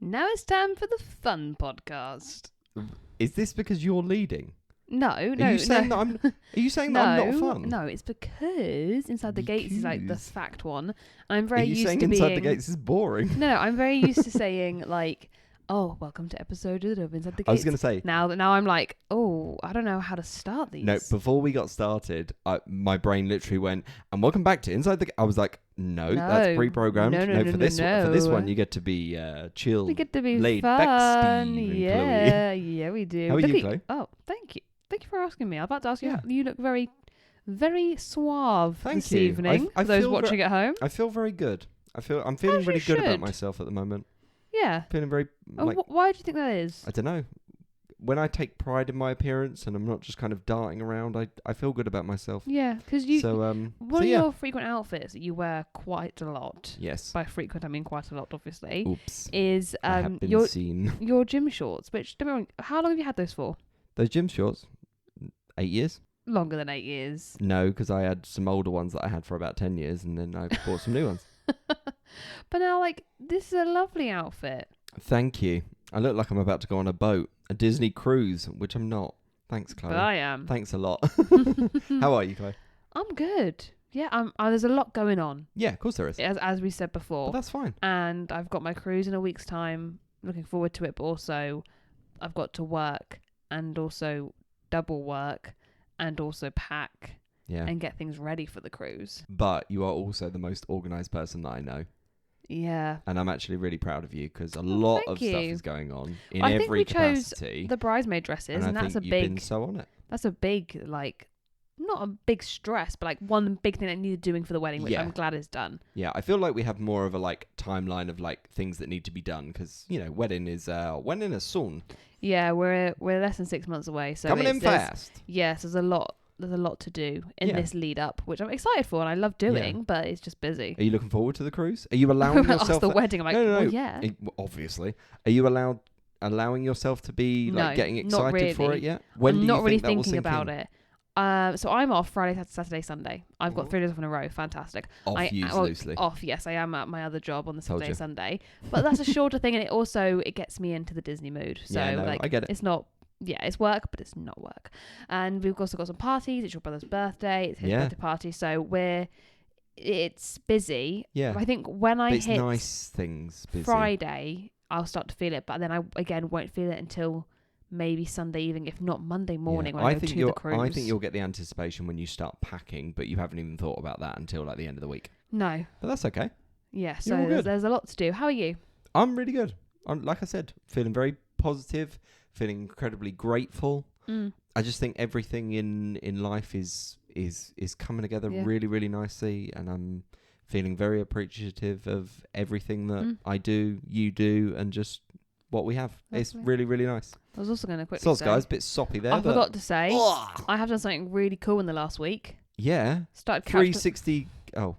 Now it's time for the fun podcast. Is this because you're leading? No. Are you saying that I'm not fun? No, it's because Inside the Gates is like the fact one. I'm Are very you used saying to Inside being... the Gates is boring? No, I'm very used to saying like, oh, welcome to episode of Inside the Gates. I was going to say... Now I'm like, oh, I don't know how to start these. No, before we got started, my brain literally went, and welcome back to Inside the... I was like, no, that's pre-programmed. No, for this one, you get to be chill. We get to be laid fun. back, Steve and Chloe. Yeah, we do. How are you, Chloe? Oh, thank you. Thank you for asking me. I was about to ask you. Yeah. You look very, very suave Thank this you. evening. I For those feel watching at home. I feel very good. I'm feeling As really you good about should. myself at the moment. Yeah. Feeling very Why do you think that is? I don't know. When I take pride in my appearance and I'm not just kind of darting around, I feel good about myself. Yeah, because one of your frequent outfits that you wear quite a lot. Yes. By frequent, I mean quite a lot, obviously. Oops. Is I have been seen. Your gym shorts, which, don't get me wrong, how long have you had those for? Those gym shorts? 8 years? Longer than 8 years. No, because I had some older ones that I had for about 10 years and then I bought some new ones. But now, this is a lovely outfit. Thank you. I look like I'm about to go on a boat, a Disney cruise, which I'm not. Thanks, Chloe. But I am. Thanks a lot. How are you, Chloe? I'm good. Yeah, there's a lot going on. Yeah, of course there is. As we said before. But that's fine. And I've got my cruise in a week's time. Looking forward to it, but also I've got to work and also double work and also pack and get things ready for the cruise. But you are also the most organised person that I know. Yeah. And I'm actually really proud of you because a lot of stuff is going on in every capacity. I think we chose the bridesmaid dresses and that's a big... you've been so on it. That's a big, not a big stress, but one big thing that needed doing for the wedding, which I'm glad is done. Yeah, I feel like we have more of a timeline of things that need to be done because wedding is soon. Yeah, we're less than 6 months away, so coming in fast. Yes, there's a lot to do in this lead up, which I'm excited for and I love doing, but it's just busy. Are you looking forward to the cruise? Are you allowing yourself the wedding? I'm like, no. Well, yeah. Obviously, are you allowing yourself to be getting excited for it yet? When I'm do you not really think that will thinking sink about in? it. So I'm off Friday, Saturday, Sunday. I've got 3 days off in a row. Fantastic. Used loosely. Off, yes. I am at my other job on the Saturday and Sunday. But that's a shorter thing, and it gets me into the Disney mood. So I get it. It's not. Yeah, it's work, but it's not work. And we've also got some parties. It's your brother's birthday. It's his birthday party. So it's busy. Yeah. But I think when I hit nice things busy. Friday, I'll start to feel it. But then I again won't feel it until maybe Sunday evening, if not Monday morning when I go to the cruise. I think you'll get the anticipation when you start packing, but you haven't even thought about that until the end of the week. No. But that's okay. Yeah, so there's a lot to do. How are you? I'm really good. Like I said, feeling very positive, feeling incredibly grateful. I just think everything in life is coming together really, really nicely, and I'm feeling very appreciative of everything that I do, you do, and just what we have. Lovely. It's really, really nice. I was also going to quickly say... guys, a bit soppy there. I forgot to say, I have done something really cool in the last week. Yeah. Started 360... Oh.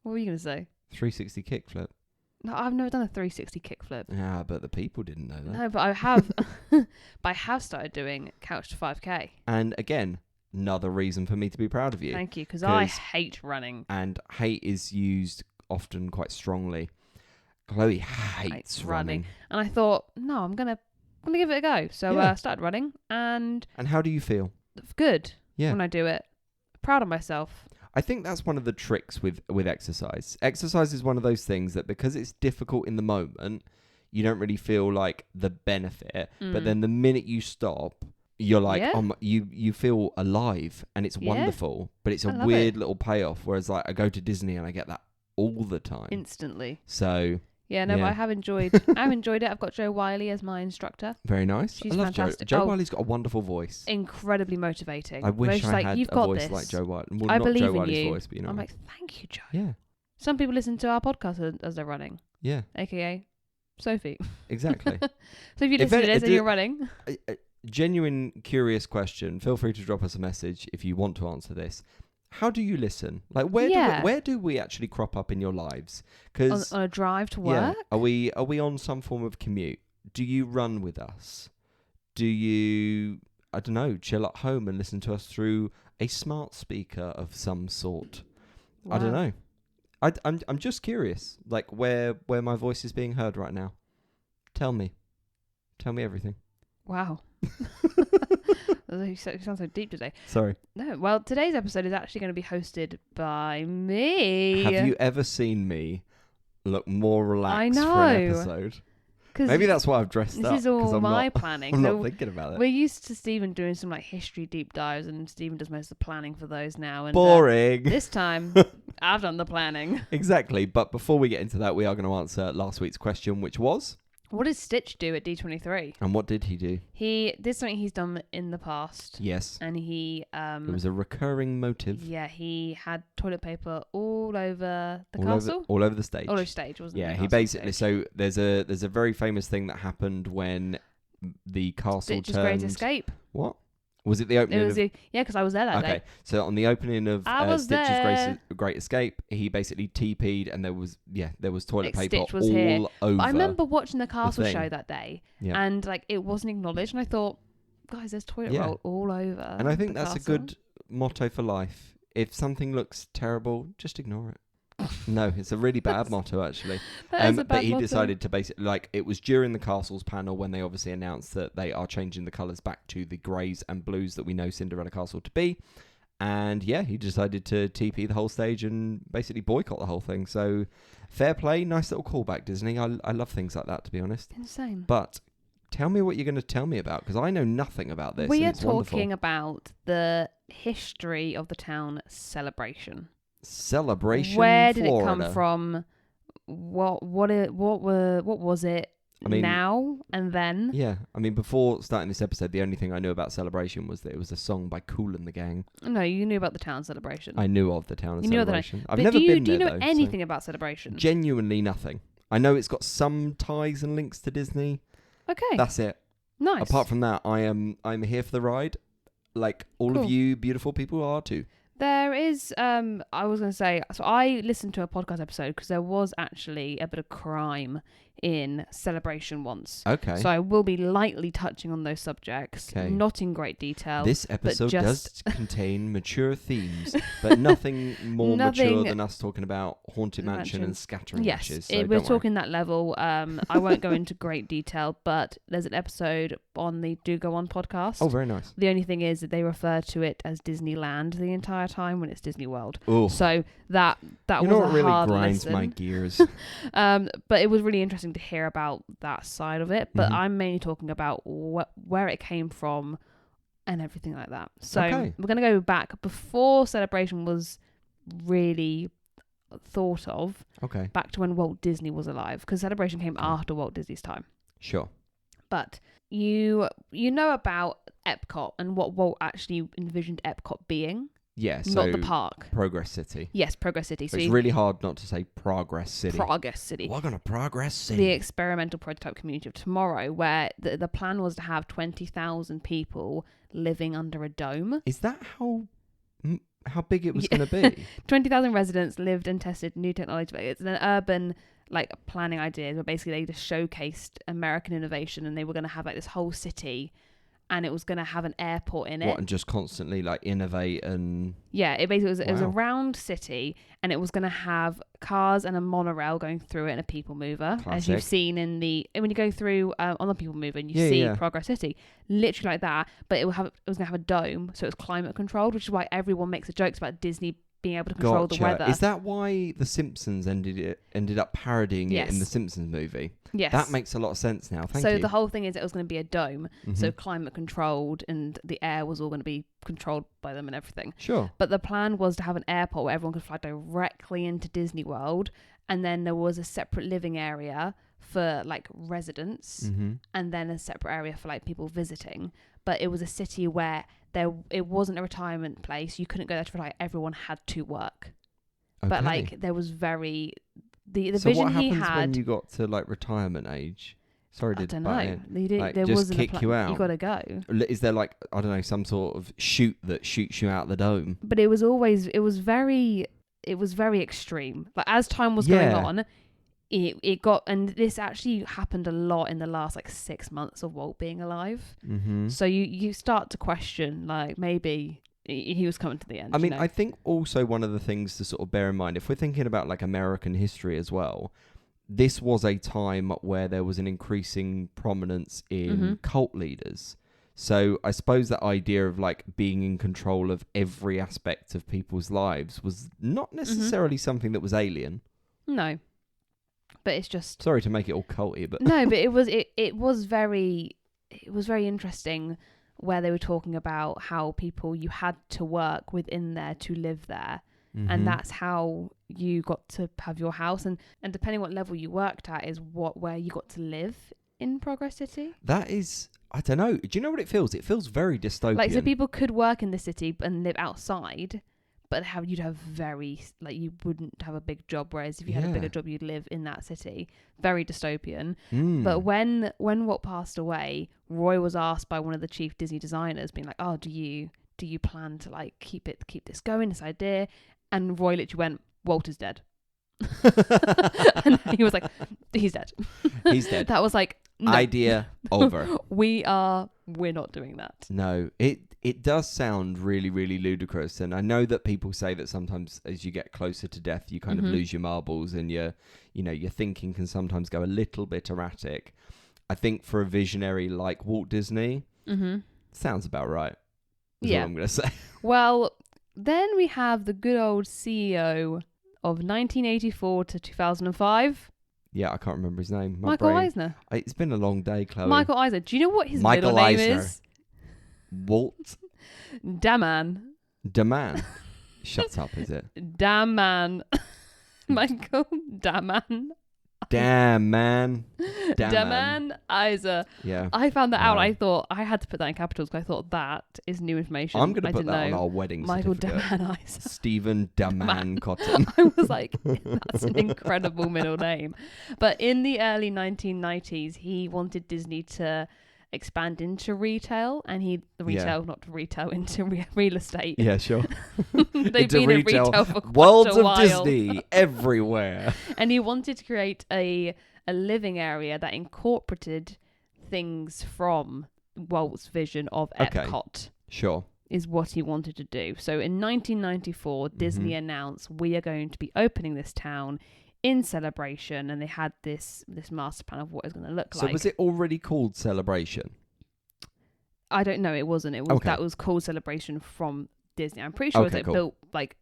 What were you going to say? 360 kickflip. No, I've never done a 360 kickflip. Yeah, but the people didn't know that. No, but I have. But I have started doing couch to 5K. And again, another reason for me to be proud of you. Thank you, because I hate running. And hate is used often quite strongly. Chloe hates running. And I thought, no, I'm gonna give it a go. So I started running, and how do you feel? Good. Yeah. When I do it, proud of myself. I think that's one of the tricks with exercise. Exercise is one of those things that because it's difficult in the moment, you don't really feel the benefit. But then the minute you stop, you're you feel alive and it's wonderful. But it's a weird little payoff. Whereas I go to Disney and I get that all the time. Instantly. So... Yeah, no, but I have enjoyed it. I've got Jo Wiley as my instructor. Very nice. She's I love fantastic. Jo Wiley's got a wonderful voice. Incredibly motivating. I wish I had You've a got voice this. like Jo Wiley. Well, I not believe Jo in Wiley's you. voice, but I'm like, thank you, Jo. Yeah. Some people listen to our podcast as they're running. Yeah. AKA Sophie. Exactly. So if you listen to this and you're running. A genuine, curious question. Feel free to drop us a message if you want to answer this. How do you listen? Where do we actually crop up in your lives? Because on a drive to work? Are we on some form of commute? Do you run with us? Do you, I don't know, chill at home and listen to us through a smart speaker of some sort? Wow. I don't know. I'm just curious, where my voice is being heard right now. Tell me everything. Wow. You sound so deep today. Sorry. No, well, today's episode is actually going to be hosted by me. Have you ever seen me look more relaxed I know. for an episode? Maybe that's why I've dressed this up. This is all my not, planning. I'm not thinking about it. We're used to Stephen doing some like history deep dives, and Stephen does most of the planning for those now. And boring. This time, I've done the planning. Exactly. But before we get into that, we are going to answer last week's question, which was... What did Stitch do at D23? And what did he do? He did something he's done in the past. Yes. And he... it was a recurring motive. Yeah, he had toilet paper all over the castle? All over the stage. All over stage, wasn't it? Yeah, he basically... So there's a very famous thing that happened when the castle Stitch's turned... Great Escape. What? Was it the opening of... Yeah, because I was there that day. Okay, so on the opening of Stitch's Great Escape, he basically TP'd and there was toilet paper Stitch was all here. over. But I remember watching the castle show that day, yeah. and like it wasn't acknowledged, and I thought, guys, there's toilet roll all over. And I think that's castle. a good motto for life. If something looks terrible, just ignore it. No, it's a really bad motto, actually. But he decided to basically, like, it was during the Castles panel when they obviously announced that they are changing the colours back to the greys and blues that we know Cinderella Castle to be. And yeah, he decided to TP the whole stage and basically boycott the whole thing. So fair play, nice little callback, Disney. I love things like that, to be honest. Insane. But tell me what you're going to tell me about, because I know nothing about this. We are talking about the history of the town Celebration. Celebration. Where did Florida. it come from? What was it? I mean, now and then? Yeah, I mean, before starting this episode, the only thing I knew about Celebration was that it was a song by Kool and the Gang. No, you knew about the town Celebration. I knew of the town Celebration. I've but never been there. Do you know though, anything about Celebration? Genuinely nothing. I know it's got some ties and links to Disney. Okay, that's it. Nice. Apart from that, I'm here for the ride, like all of you beautiful people are too. There is, I was going to say, so I listened to a podcast episode because there was actually a bit of crime in Celebration once. Okay. So I will be lightly touching on those subjects, not in great detail. This episode does contain mature themes, but nothing more mature than us talking about Haunted Mansion and scattering ashes. So we're talking that level. I won't go into great detail, but there's an episode on the Do Go On podcast. Oh, very nice. The only thing is that they refer to it as Disneyland the entire time when it's Disney World. Ooh. So that was a really hard grinds listen. My gears. But it was really interesting to hear about that side of it. But I'm mainly talking about where it came from and everything like that. So we're going to go back before Celebration was really thought of. Okay. Back to when Walt Disney was alive, because Celebration came after Walt Disney's time. Sure. But you know about Epcot and what Walt actually envisioned Epcot being. Yeah, so not the park. Progress City. Yes, Progress City. So it's really hard not to say Progress City. Progress City. We're going to Progress City. The experimental prototype community of tomorrow, where the plan was to have 20,000 people living under a dome. Is that how big it was going to be? 20,000 residents lived and tested new technology. It's an urban planning idea where basically they just showcased American innovation, and they were going to have this whole city. And it was going to have an airport in it. What, and just constantly innovate and... Yeah, it basically was a round city, and it was going to have cars and a monorail going through it and a people mover. Classic. As you've seen when you go through on the people mover and you see Progress City. Literally like that, but it was going to have a dome, so it was climate controlled, which is why everyone makes the jokes about Disney being able to control the weather. Is that why The Simpsons ended up parodying it in the Simpsons movie? Yes. That makes a lot of sense now. Thank you. So the whole thing is it was going to be a dome, so climate controlled, and the air was all going to be controlled by them and everything. Sure. But the plan was to have an airport where everyone could fly directly into Disney World, and then there was a separate living area for residents, and then a separate area for people visiting. But it was a city where it wasn't a retirement place. You couldn't go there to retire. Everyone had to work. Okay. But there was very the so vision what he happens had when you got to retirement age? Sorry to I don't know. There just wasn't kick you out. You got to go. Is there I don't know, some sort of chute that shoots you out the dome? But it was very extreme. As time was going on, it got, and this actually happened a lot in the last 6 months of Walt being alive. Mm-hmm. So you start to question maybe he was coming to the end. I mean, I think also one of the things to sort of bear in mind, if we're thinking about American history as well, this was a time where there was an increasing prominence in cult leaders. So I suppose that idea of like being in control of every aspect of people's lives was not necessarily something that was alien. No, but it's just, sorry to make it all culty, but no, but it was very interesting where they were talking about how people, you had to work within there to live there. And that's how you got to have your house, and depending what level you worked at is where you got to live in Progress City. That is, I don't know. Do you know what it feels? It feels very dystopian. Like, so people could work in the city and live outside, but you'd have very, like, you wouldn't have a big job. Whereas if you had a bigger job, you'd live in that city. Very dystopian. But when Walt passed away, Roy was asked by one of the chief Disney designers, being like, "Oh, do you plan to like keep this going, this idea?" And Roy literally went, "Walt is dead." And he was like, "He's dead." He's dead. That was like, no. Idea over. We're not doing that. No, it does sound really, really ludicrous. And I know that people say that sometimes as you get closer to death, you kind of lose your marbles, and your thinking can sometimes go a little bit erratic. I think for a visionary like Walt Disney, sounds about right. That's what I'm going to say. Well, then we have the good old CEO of 1984 to 2005. Yeah, I can't remember his name. Michael Eisner. It's been a long day, Chloe. Michael Eisner. Do you know what his middle name is? Walt. Daman. Daman. Shut up, is it? Daman. Michael Daman. Damn, man. Daman Eisner. Yeah. I found that out. I thought I had to put that in capitals because I thought that is new information. I'm going to put that on our wedding Michael certificate. Daman Eisner. Stephen Daman Cotton. I was like, that's an incredible middle name. But in the early 1990s, he wanted Disney to expand into retail, and into real estate. Yeah, sure. They've been in retail for quite Worlds a while. of Disney everywhere. And he wanted to create a living area that incorporated things from Walt's vision of Epcot. Sure. Is what he wanted to do. So in 1994, Disney announced, we are going to be opening this town in Celebration, and they had this master plan of what it's going to look like. So was it already called Celebration? I don't know. It wasn't. It was that was called Celebration from Disney. I'm pretty sure it was built like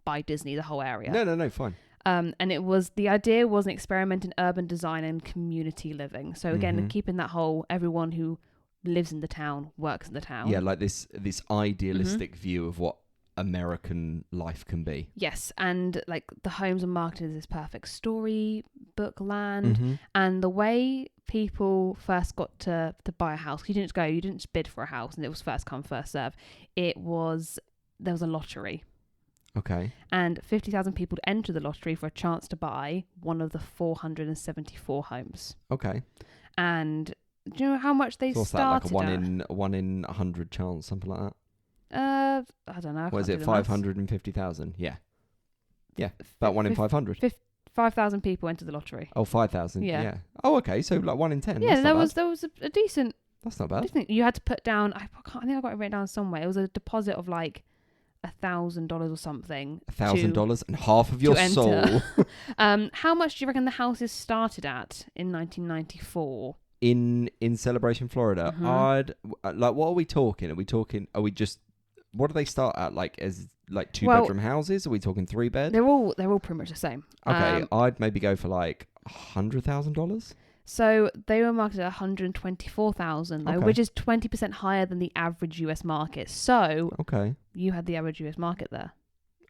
by Disney, the whole area. No, fine. And the idea was an experiment in urban design and community living. So again, keeping that whole, everyone who lives in the town works in the town. Yeah, like this idealistic view of what American life can be. Yes, and like the homes are marketed as this perfect storybook land, and the way people first got to buy a house, you didn't just bid for a house and it was first come first serve. There was a lottery. Okay. And 50,000 people to enter the lottery for a chance to buy one of the 474 homes. Okay. And do you know how much they started? That, like a 1 in 100 chance, something like that. I don't know. Was it 550,000? Yeah. Yeah, about 1 in 500. 5,000 people entered the lottery. Oh, 5,000. Yeah. Oh, okay. So like 1 in 10. Yeah, there was a decent. That's not bad. You had to put down. I think I got it written down somewhere. It was a deposit of like $1,000 or something. $1,000 and half of your soul. How much do you reckon the houses started at in 1994? In Celebration, Florida, I'd like. What are we talking? Are we just? What do they start at? Like as like 2-bedroom houses? Are we talking 3-bed? They're all pretty much the same. Okay, I'd maybe go for like $100,000. So they were marketed at $124,000 though, which is 20% higher than the average US market. So you had the average US market there.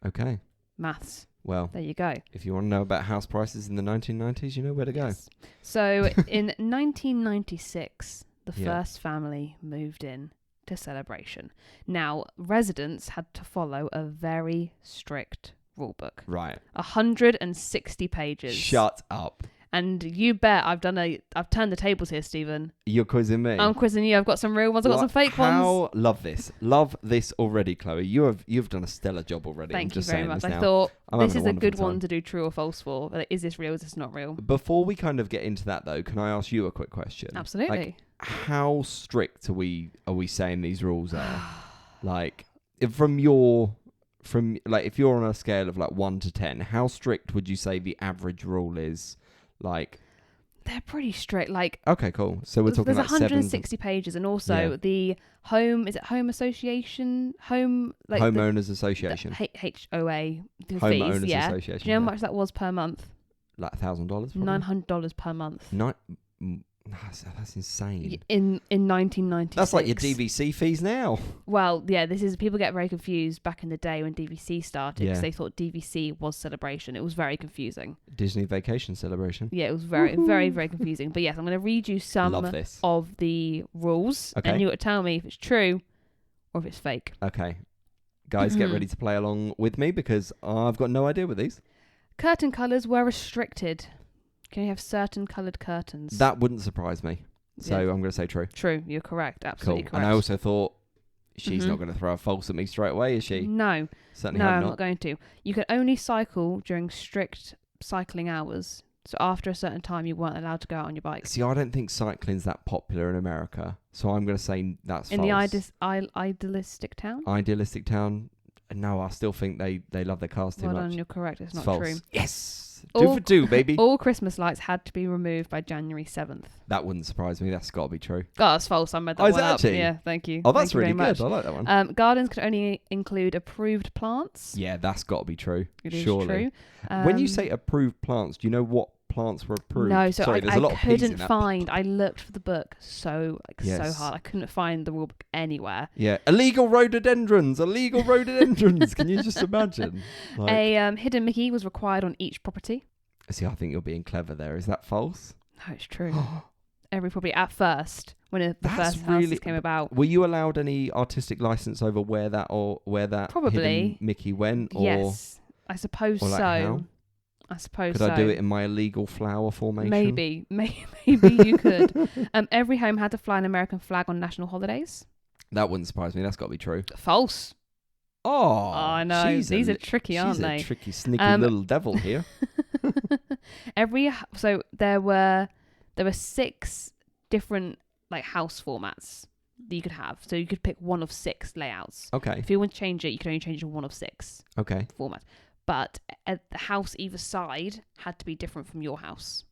Okay. Maths. Well, there you go. If you want to know about house prices in the 1990s, you know where to go. Yes. So in 1996, the first family moved in to Celebration. Now, residents had to follow a very strict rule book. Right. 160 pages. Shut up. And you bet I've turned the tables here, Stephen. You're quizzing me. I'm quizzing you. I've got some real ones. I've got some fake ones. Love this already, Chloe. You've done a stellar job already. Thank you very much. I thought this is a good one to do true or false for. Like, is this real? Is this not real? Before we kind of get into that, though, can I ask you a quick question? Absolutely. Like, how strict are we saying these rules are? Like, if you're on a scale of like 1 to 10, how strict would you say the average rule is? Like, they're pretty strict. Like, okay, cool. So we're talking there's like 160 pages, and also the home association, homeowners association, HOA, the homeowners fees, association. Do you know how much that was per month? Like $1,000. $900 per month. That's insane. In 1996. That's like your DVC fees now. Well, yeah, people get very confused back in the day when DVC started because they thought DVC was Celebration. It was very confusing. Disney Vacation Celebration. Yeah, it was very, very, very confusing. But yes, I'm going to read you some of the rules, and you got to tell me if it's true or if it's fake. Okay. Guys, get ready to play along with me because I've got no idea with these. Curtain colours were restricted. Can you have certain coloured curtains? That wouldn't surprise me. So I'm going to say true. True, you're correct. Absolutely correct. And I also thought she's not going to throw a false at me straight away, is she? No. Certainly I'm not going to. You can only cycle during strict cycling hours. So after a certain time, you weren't allowed to go out on your bike. See, I don't think cycling's that popular in America. So I'm going to say that's false. In the idealistic town? Idealistic town? No, I still think they love their cars too much. Well done, you're correct. It's not false. True. Yes! 2 for 2, baby. All Christmas lights had to be removed by January 7th. That wouldn't surprise me. That's got to be true. Oh, that's false. I made that one up. Actually? Yeah, thank you. Oh, that's thank really you very good. much. I like that one. Gardens could only include approved plants. Yeah, that's got to be true. It is surely. True. When you say approved plants, do you know what plants were approved? No, so Sorry, I lot couldn't find. I looked for the book so hard. I couldn't find the rule book anywhere. Yeah, illegal rhododendrons. Can you just imagine? Like, a hidden Mickey was required on each property. See, I think you're being clever there. Is that false? No, it's true. Every property at first, when the first houses came about. Were you allowed any artistic license over where that probably hidden Mickey went? Or, yes, I suppose so. How? I suppose could I do it in my illegal flower formation? Maybe you could. Every home had to fly an American flag on national holidays. That wouldn't surprise me. That's got to be true. False. Oh, I know. These are tricky, aren't they? She's a tricky, sneaky little devil here. So there were 6 different like house formats that you could have. So you could pick one of 6 layouts. Okay. If you want to change it, you can only change it to one of 6. Okay. Formats. But the house either side had to be different from your house.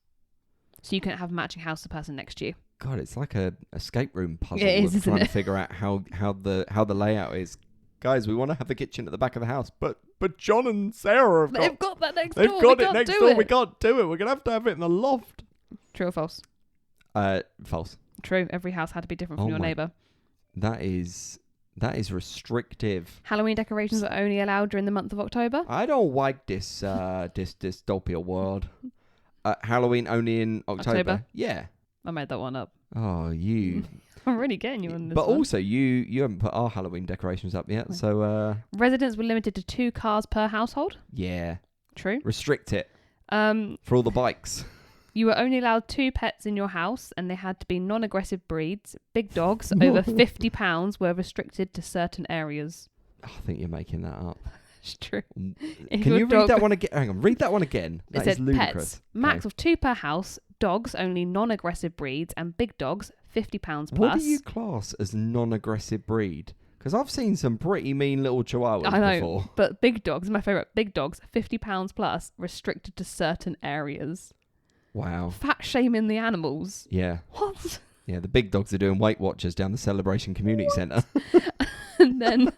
So you couldn't have a matching house to the person next to you. God, it's like a escape room puzzle. It is, trying to figure out how the layout is. Guys, we want to have the kitchen at the back of the house, but John and Sarah they've got that next door. They've got it next door. We can't do it. We're gonna have it in the loft. True or false? False. True. Every house had to be different from your neighbour. That is restrictive. Halloween decorations were only allowed during the month of October. I don't like this dystopia world. Halloween only in October. Yeah. I made that one up. Oh, you. I'm really getting you on this. But one. also, you haven't put our Halloween decorations up yet, so. Residents were limited to 2 cars per household. Yeah. True. Restrict it. For all the bikes. You were only allowed 2 pets in your house, and they had to be non-aggressive breeds. Big dogs over 50 pounds were restricted to certain areas. I think you're making that up. It's true. Can you read that one again? Hang on, read that one again. That is ludicrous. Pets, max of 2 per house. Dogs only non-aggressive breeds, and big dogs £50 plus. What do you class as non-aggressive breed? Because I've seen some pretty mean little chihuahuas before. But big dogs, my favourite. Big dogs, £50 plus, restricted to certain areas. Wow. Fat shaming the animals. Yeah. What? Yeah, the big dogs are doing Weight Watchers down the Celebration Community Centre. And then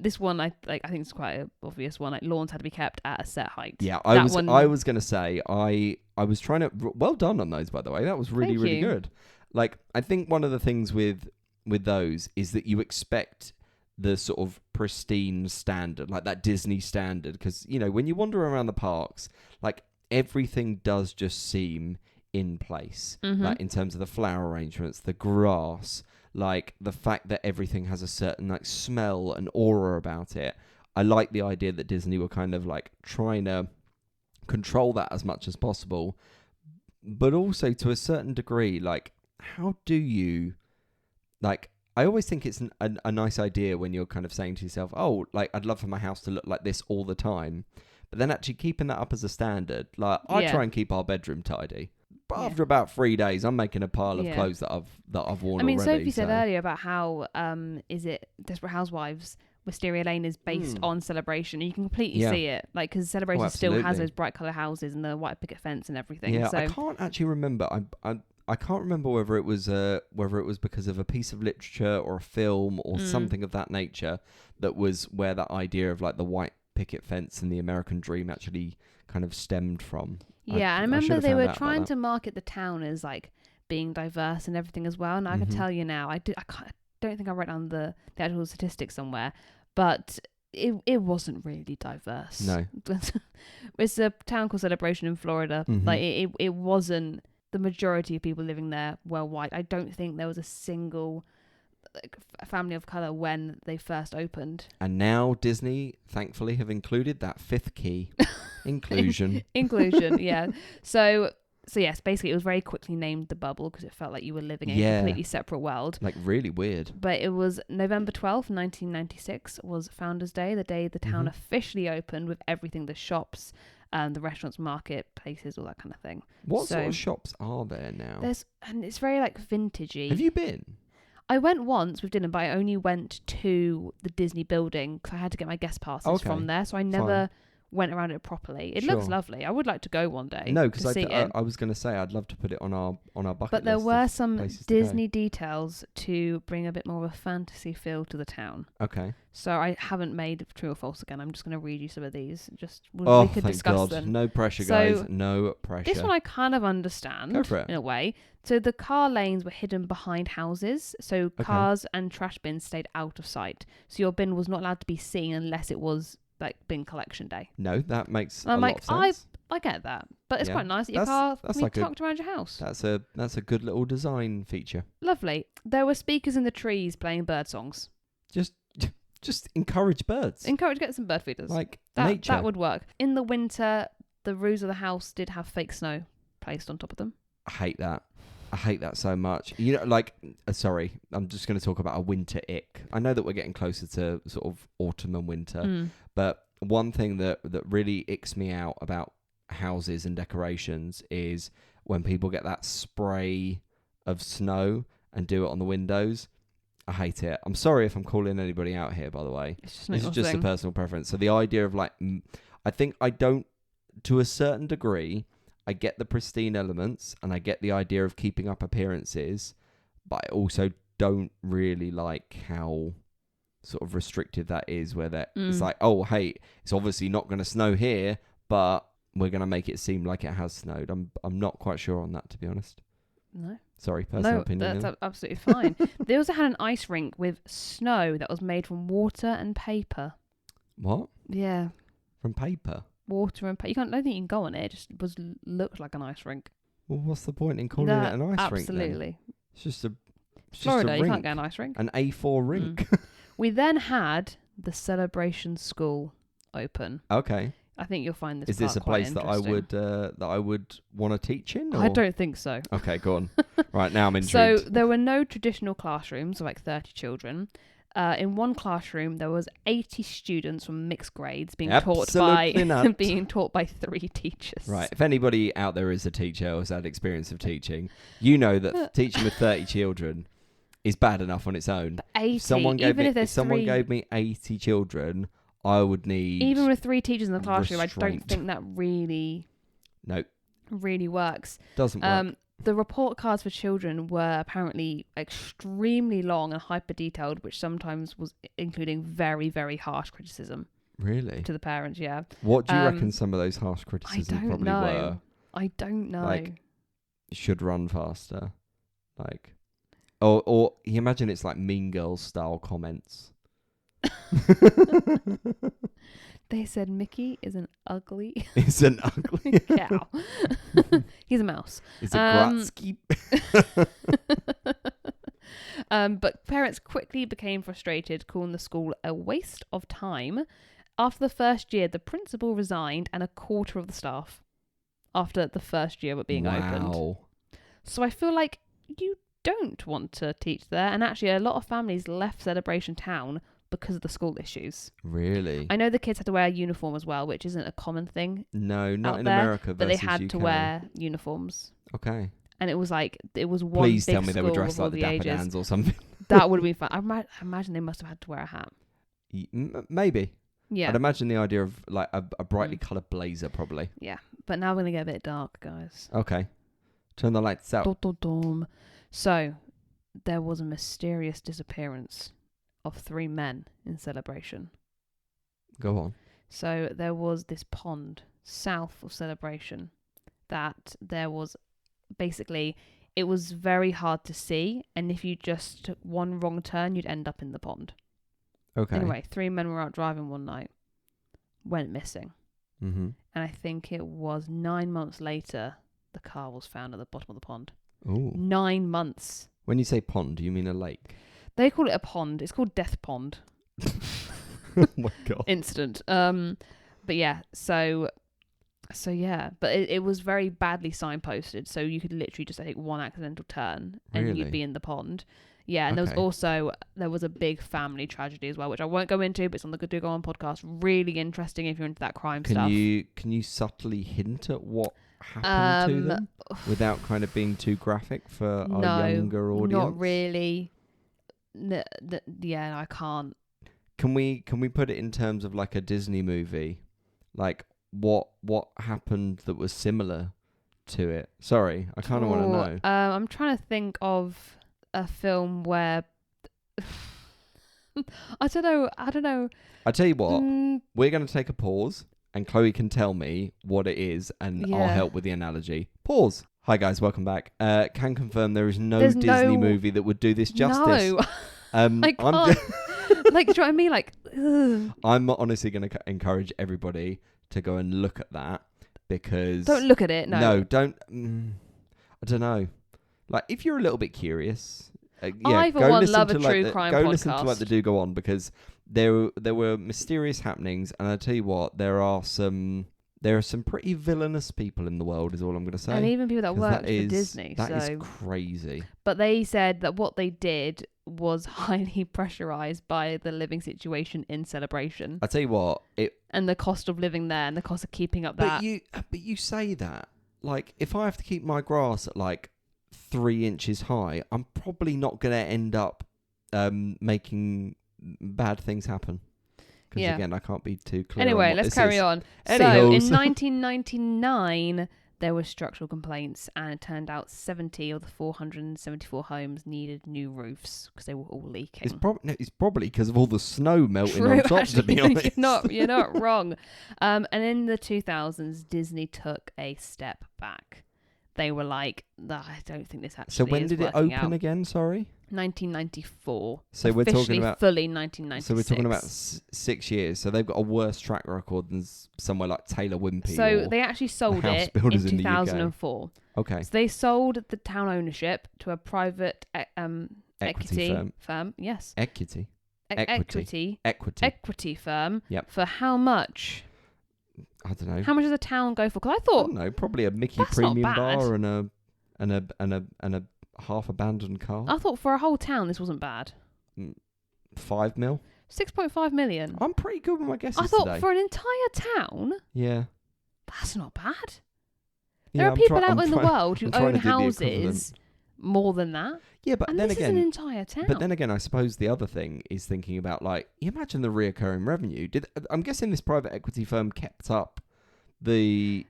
this one, I think it's quite an obvious one. Like lawns had to be kept at a set height. Yeah, I was going to say, I was trying to... Well done on those, by the way. That was really, really good. Like, I think one of the things with those is that you expect the sort of pristine standard, like that Disney standard. Because, when you wander around the parks, like, everything does just seem in place. Mm-hmm. Like, in terms of the flower arrangements, the grass... Like, the fact that everything has a certain, like, smell and aura about it. I like the idea that Disney were kind of, like, trying to control that as much as possible. But also, to a certain degree, like, how do you... Like, I always think it's a nice idea when you're kind of saying to yourself, oh, like, I'd love for my house to look like this all the time. But then actually keeping that up as a standard. Like, I try and keep our bedroom tidy. But after about 3 days, I'm making a pile of clothes that I've worn already. Sophie said earlier about how is it Desperate Housewives Wisteria Lane is based on Celebration. You can completely see it, like, because Celebration still has those bright colour houses and the white picket fence and everything. Yeah, so I can't actually remember. I can't remember whether it was because of a piece of literature or a film or something of that nature that was where that idea of like the white picket fence and the American dream actually kind of stemmed from. Yeah, I remember they were trying to market the town as like being diverse and everything as well. And I can tell you now, I don't think I wrote down the actual statistics somewhere, but it wasn't really diverse. No. It's a town called Celebration in Florida. Like it wasn't, the majority of people living there were white. I don't think there was a single family of colour when they first opened. And now Disney, thankfully, have included that fifth key. Inclusion. Inclusion, yeah. So yes, basically it was very quickly named the Bubble because it felt like you were living in a completely separate world. Like really weird. But it was November 12th, 1996 was Founders Day, the day the town officially opened with everything, the shops, the restaurants, marketplaces, all that kind of thing. What sort of shops are there now? And it's very like vintagey. Have you been? I went once with dinner, but I only went to the Disney building because I had to get my guest passes from there. So I never went around it properly. It looks lovely. I would like to go one day. No, because I was going to say I'd love to put it on our bucket list. But there were some Disney details to bring a bit more of a fantasy feel to the town. Okay. So I haven't made true or false again. I'm just going to read you some of these. We could thank discuss God. them. No pressure, guys. No pressure. This one I kind of understand. Go for it. In a way. So the car lanes were hidden behind houses. So cars and trash bins stayed out of sight. So your bin was not allowed to be seen unless it was like bin collection day. No, that makes a lot of sense. I get that, but it's quite nice that your car can be tucked around your house. That's a good little design feature. Lovely. There were speakers in the trees playing bird songs. Just encourage birds. Get some bird feeders. Like nature. That would work. In the winter, the roofs of the house did have fake snow placed on top of them. I hate that so much. You know, like, sorry, I'm just going to talk about a winter ick. I know that we're getting closer to sort of autumn and winter, but one thing that really icks me out about houses and decorations is when people get that spray of snow and do it on the windows. I hate it. I'm sorry if I'm calling anybody out here, by the way. This is just a personal preference. So the idea of like, I think I don't, to a certain degree, I get the pristine elements and I get the idea of keeping up appearances, but I also don't really like how sort of restrictive that is, where it's like, oh, hey, it's obviously not going to snow here, but we're going to make it seem like it has snowed. I'm not quite sure on that, to be honest. No. Sorry, personal opinion. That's absolutely fine. They also had an ice rink with snow that was made from water and paper. What? Yeah. From paper? Water and paper. I don't think you can go on it. It just looked like an ice rink. Well, what's the point in calling it an ice rink? Absolutely. It's just a Florida, rink. You can't get an ice rink. An A4 rink. We then had the Celebration School open. Okay. I think you'll find this. Is this a place that I would want to teach in? Or? I don't think so. Okay, go on. Right, now I'm intrigued. So there were no traditional classrooms, so like 30 children. In one classroom, there was 80 students from mixed grades being taught by 3 teachers. Right. If anybody out there is a teacher or has had experience of teaching, you know that teaching with 30 children is bad enough on its own. But 80, if someone gave me 80 children, I would need... Even with 3 teachers in the classroom, restraint. I don't think that really works. Doesn't work. The report cards for children were apparently extremely long and hyper detailed, which sometimes was including very, very harsh criticism. Really? To the parents, yeah. What do you reckon some of those harsh criticisms probably were? I don't know. Like, should run faster. Like, or you imagine it's like Mean Girls style comments. They said Mickey is an ugly cow. He's a mouse. It's a Gratsky. But parents quickly became frustrated, calling the school a waste of time. After the first year, the principal resigned and a quarter of the staff after the first year of it being opened. So I feel like you don't want to teach there. And actually, a lot of families left Celebration Town because of the school issues. Really? I know the kids had to wear a uniform as well, which isn't a common thing. No, not in America. But they had to wear uniforms. Okay. And it was one Please big tell me they were dressed like the Dapper ages. Dans or something. That would have been fun. I imagine they must have had to wear a hat. Maybe. Yeah. I'd imagine the idea of like a brightly coloured blazer, probably. Yeah. But now we're going to get a bit dark, guys. Okay. Turn the lights out. So, there was a mysterious disappearance of 3 men in Celebration. Go on. So, there was this pond south of Celebration that there was basically, it was very hard to see. And if you just took one wrong turn, you'd end up in the pond. Okay. Anyway, 3 men were out driving one night, went missing. Mm-hmm. And I think it was 9 months later, the car was found at the bottom of the pond. Ooh. 9 months. When you say pond, do you mean a lake? They call it a pond. It's called Death Pond. Oh my God. Incident. But yeah, so yeah, but it was very badly signposted. So you could literally just take one accidental turn and you'd be in the pond. Yeah, and there was a big family tragedy as well, which I won't go into, but it's on the Good Do Go On podcast. Really interesting if you're into that crime stuff. Can you subtly hint at what happened to them without kind of being too graphic for our younger audience? Not really. Yeah, I can't. Can we put it in terms of like a Disney movie? Like what happened that was similar to it? Sorry, I kind of want to know. I'm trying to think of a film where I don't know. I tell you what, we're going to take a pause and Chloe can tell me what it is and I'll help with the analogy. Pause. Hi guys, welcome back. Can confirm there's no Disney movie that would do this justice. No. I can't. Like, do you know what I mean? Like, ugh. I'm honestly going to encourage everybody to go and look at that because... Don't look at it, no. No, don't... I don't know. Like, if you're a little bit curious... I, for one, love a true crime podcast. Go listen to, like, the Do Go On because there were mysterious happenings and I tell you what, there are some pretty villainous people in the world is all I'm going to say. And even people that work for Disney. That is crazy. But they said that what they did was highly pressurized by the living situation in Celebration. I tell you what, and the cost of living there and the cost of keeping up that. But you say that, like, if I have to keep my grass at like 3 inches high, I'm probably not going to end up making bad things happen. Because again, I can't be too clear. Anyway, let's carry on. So in 1999, there were structural complaints, and it turned out 70 of the 474 homes needed new roofs because they were all leaking. It's probably because of all the snow melting on top. Actually, to be honest, you're not wrong. And in the 2000s, Disney took a step back. They were like, I don't think this actually. So when did it open out. Again? Sorry. 1994. So we're talking about fully 1996. So we're talking about 6 years. So they've got a worse track record than somewhere like Taylor Wimpey. So they actually sold it in 2004. Okay. So they sold the town ownership to a private equity firm. Yes. Equity firm. Yep. For how much? I don't know. How much does a town go for? Because I thought, no, probably a Mickey premium bar and a half abandoned car. I thought for a whole town this wasn't bad. 5 mil. 6.5 million. I'm pretty good with my guesses I thought today. For an entire town. Yeah. That's not bad. Yeah, there are people out in the world who own houses more than that. Yeah, but and then this again, is an entire town. But then again, I suppose the other thing is thinking about, like, you imagine the reoccurring revenue. I'm guessing this private equity firm kept up the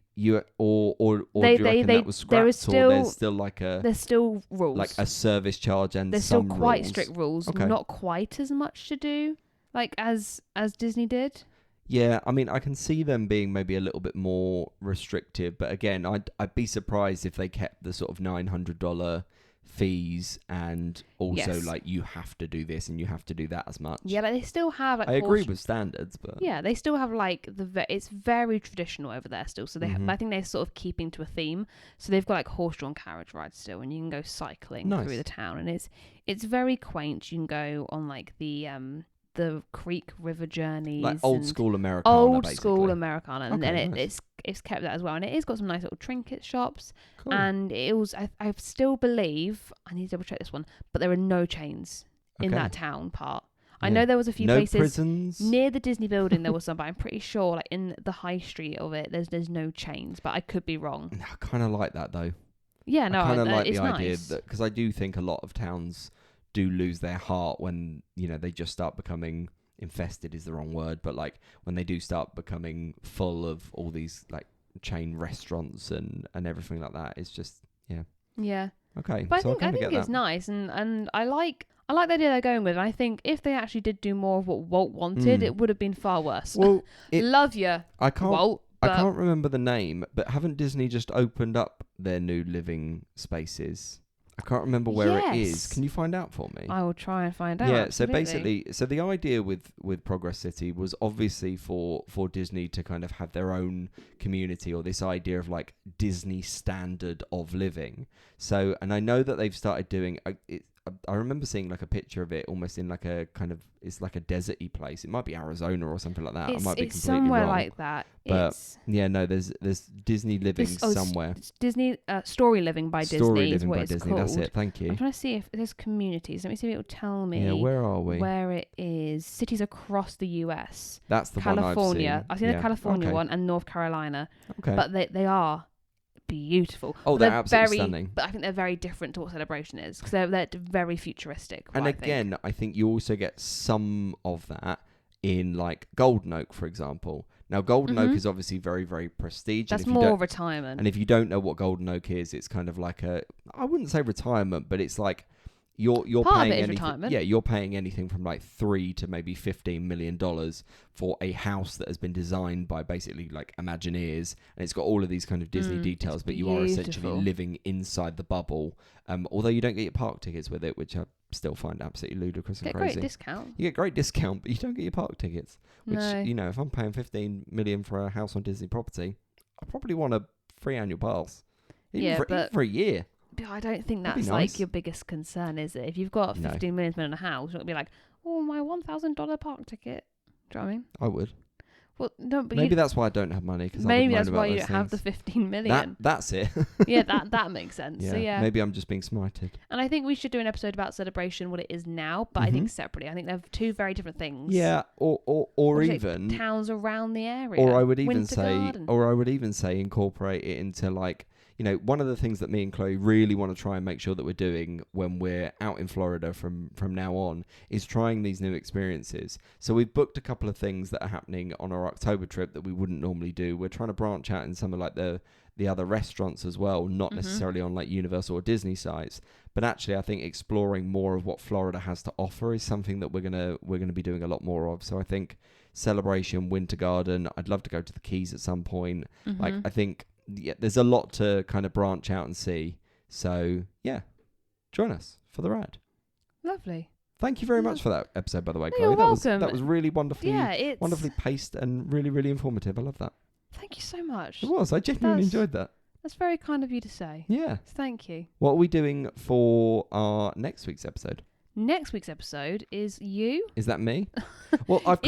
or do you reckon that was scrapped? There's still rules, like a service charge, and there's some still quite rules. strict rules. Okay. Not quite as much to do, like as Disney did. Yeah, I mean, I can see them being maybe a little bit more restrictive, but again, I'd be surprised if they kept the sort of $900 fees and also like you have to do this and you have to do that as much. Yeah, but they still have. Like, I agree with standards, but yeah, they still have like it's very traditional over there still. So they, I think they're sort of keeping to a theme. So they've got like horse-drawn carriage rides still, and you can go cycling through the town, and it's very quaint. You can go on like the creek river journeys, like old school Americana, and then it's kept that as well, and it has got some nice little trinket shops. Cool. And it was I still believe, I need to double check this one, but there are no chains in that town part. I know there was a few places prisons near the Disney building. There was some, but I'm pretty sure like in the high street of it, there's no chains, but I could be wrong. I kind of like that though. Yeah, no, I kind of like the nice. idea that, because I do think a lot of towns do lose their heart when they just start becoming infested is the wrong word, but like when they do start becoming full of all these like chain restaurants and everything like that, it's just yeah. Okay, but so I think it's nice, and I like the idea they're going with. I think if they actually did do more of what Walt wanted, it would have been far worse. Well, love you, Walt. I can't remember the name, but haven't Disney just opened up their new living spaces? I can't remember where it is. Can you find out for me? I will try and find out. Yeah, absolutely. so basically, the idea with Progress City was obviously for Disney to kind of have their own community, or this idea of like Disney standard of living. So, and I know that they've started doing it. I remember seeing like a picture of it almost in like a kind of, it's like a deserty place. It might be Arizona or something like that. I might be completely somewhere wrong. like that. But there's Disney living somewhere. Disney Story Living by Disney. Story Living is what by it's Disney. called. That's it. Thank you. I'm trying to see if there's communities. Let me see if it will tell me. Yeah, where are we? Where it is. Cities across the US. That's the California. one I've seen. the California one and North Carolina. Okay. But they are beautiful. Oh, they're absolutely stunning. But I think they're very different to what Celebration is, because they're very futuristic. And again, I think you also get some of that in like Golden Oak, for example. Now, Golden Oak is obviously very, very prestige. That's more retirement. And if you don't know what Golden Oak is, it's kind of like I wouldn't say retirement, but it's like you're Part paying of it is anything. retirement. Yeah, you're paying anything from like $3 to maybe $15 million for a house that has been designed by basically like Imagineers, and it's got all of these kind of Disney details, but you are essentially living inside the bubble. Although you don't get your park tickets with it, which I still find absolutely ludicrous and crazy. Great discount. You get great discount, but you don't get your park tickets. Which, no. you know, if I'm paying $15 million for a house on Disney property, I probably want a free annual pass. Even for a year. But I don't think that's nice. like your biggest concern, is it? If you've got $15 million spent on a house, you're not be like, oh, my $1,000 park ticket. Do you know what I mean? I would. Well, no, but maybe that's why I don't have money. Maybe that's why you don't have the $15 million. That's it. Yeah, that makes sense. Yeah. So, yeah. Maybe I'm just being smited. And I think we should do an episode about Celebration, what it is now, but I think separately. I think they're two very different things. Yeah, or even like towns around the area. Or I would even say incorporate it into like, you know, one of the things that me and Chloe really want to try and make sure that we're doing when we're out in Florida from now on is trying these new experiences. So we've booked a couple of things that are happening on our October trip that we wouldn't normally do. We're trying to branch out in some of like the other restaurants as well, not necessarily on like Universal or Disney sites, but actually I think exploring more of what Florida has to offer is something that we're gonna be doing a lot more of. So I think Celebration, Winter Garden, I'd love to go to the Keys at some point. Like I think there's a lot to kind of branch out and see. So, yeah, join us for the ride. Lovely. Thank you very much for that episode, by the way, No, Chloe. you're welcome. That was really wonderfully paced and really, really informative. I love that. Thank you so much. It was. I genuinely enjoyed that. That's very kind of you to say. Yeah. Thank you. What are we doing for our next week's episode? Next week's episode is you. Is that me? Well, I've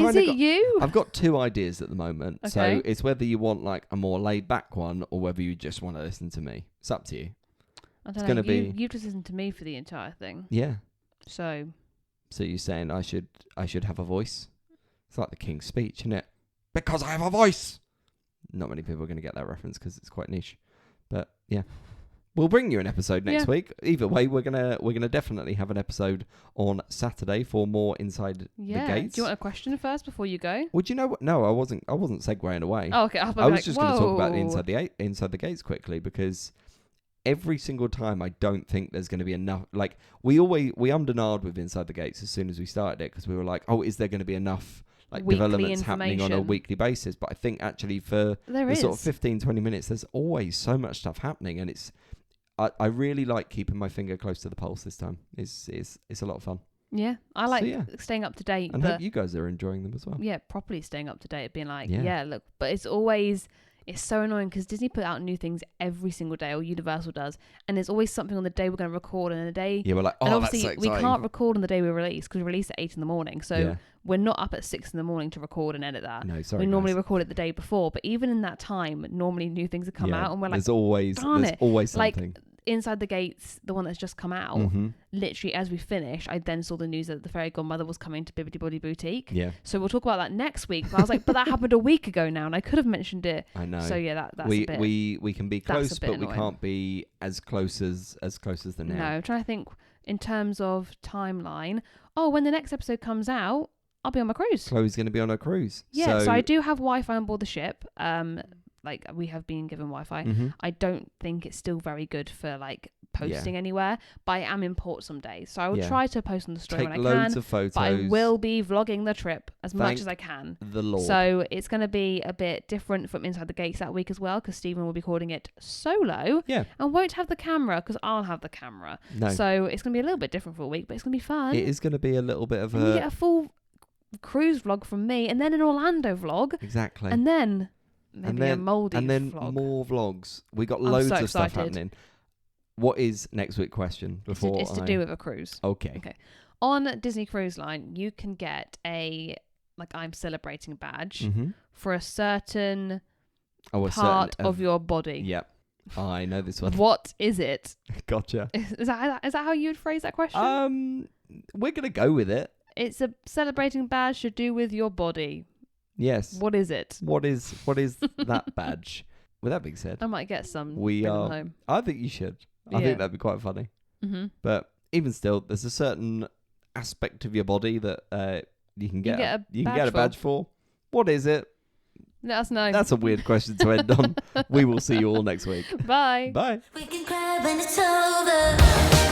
got two ideas at the moment. Okay. So it's whether you want like a more laid back one or whether you just want to listen to me. It's up to you. I don't know. You've just listened to me for the entire thing. Yeah. So you're saying I should have a voice? It's like the King's Speech, isn't it? Because I have a voice. Not many people are going to get that reference because it's quite niche. But yeah. We'll bring you an episode next week. Either way, we're gonna definitely have an episode on Saturday for more Inside the Gates. Do you want a question first before you go? Would you know what? No, I wasn't segueing away. Oh, okay. I was just going to talk about the Inside the Gates quickly, because every single time I don't think there's going to be enough. Like we ummed and ahed with Inside the Gates as soon as we started it, because we were like, oh, is there going to be enough like developments happening on a weekly basis? But I think actually for the sort of 15-20 minutes, there's always so much stuff happening, and I really like keeping my finger close to the pulse this time. It's a lot of fun. Yeah, I like staying up to date. And I hope you guys are enjoying them as well. Yeah, properly staying up to date, being like, look. But it's so annoying because Disney put out new things every single day, or Universal does, and there's always something on the day we're going to record, and the day... Yeah, we're like, oh, and obviously that's so exciting. We can't record on the day we release, because we release at 8 in the so we're not up at 6 in to record and edit that. No, sorry, we normally record it the day before, but even in that time, normally new things have come out, and we're like, there's always something. Like, Inside the Gates, the one that's just come out, literally as we finish, I then saw the news that the Fairy Godmother was coming to Bibbidi Bobbidi Boutique. Yeah. So we'll talk about that next week. But I was like, but that happened a week ago now, and I could have mentioned it. I know. So yeah, that's we a bit, we can be close, but annoying. We can't be as close as the now. No, I'm trying to think in terms of timeline. Oh, when the next episode comes out, I'll be on my cruise. Chloe's going to be on her cruise. Yeah, so I do have Wi-Fi on board the ship. Like we have been given Wi-Fi. Mm-hmm. I don't think it's still very good for like posting anywhere, but I am in port some days, so I will try to post on the story when I can. Take loads of photos. But I will be vlogging the trip as much as I can. The Lord. So it's going to be a bit different from Inside the Gates that week as well, because Stephen will be recording it solo. Yeah. And won't have the camera because I'll have the camera. No. So it's going to be a little bit different for a week, but it's going to be fun. It is going to be a little bit of and you get a full cruise vlog from me, and then an Orlando vlog. Exactly. And then maybe a Maldives and then vlog. more vlogs. We got loads of stuff happening. What is next week's question? Before it's to do with a cruise. Okay. On Disney Cruise Line, you can get a I'm celebrating badge for a certain part of your body. Yep. I know this one. What is it? Gotcha. Is that how you would phrase that question? We're gonna go with it. It's a celebrating badge to do with your body. Yes. What is it? What is that badge? With that being said, I might get some. Home. I think you should. I think that'd be quite funny. Mm-hmm. But even still, there's a certain aspect of your body that you can get a badge for. What is it? Let us know. That's a weird question to end on. We will see you all next week. Bye. Bye. We can cry when it's over.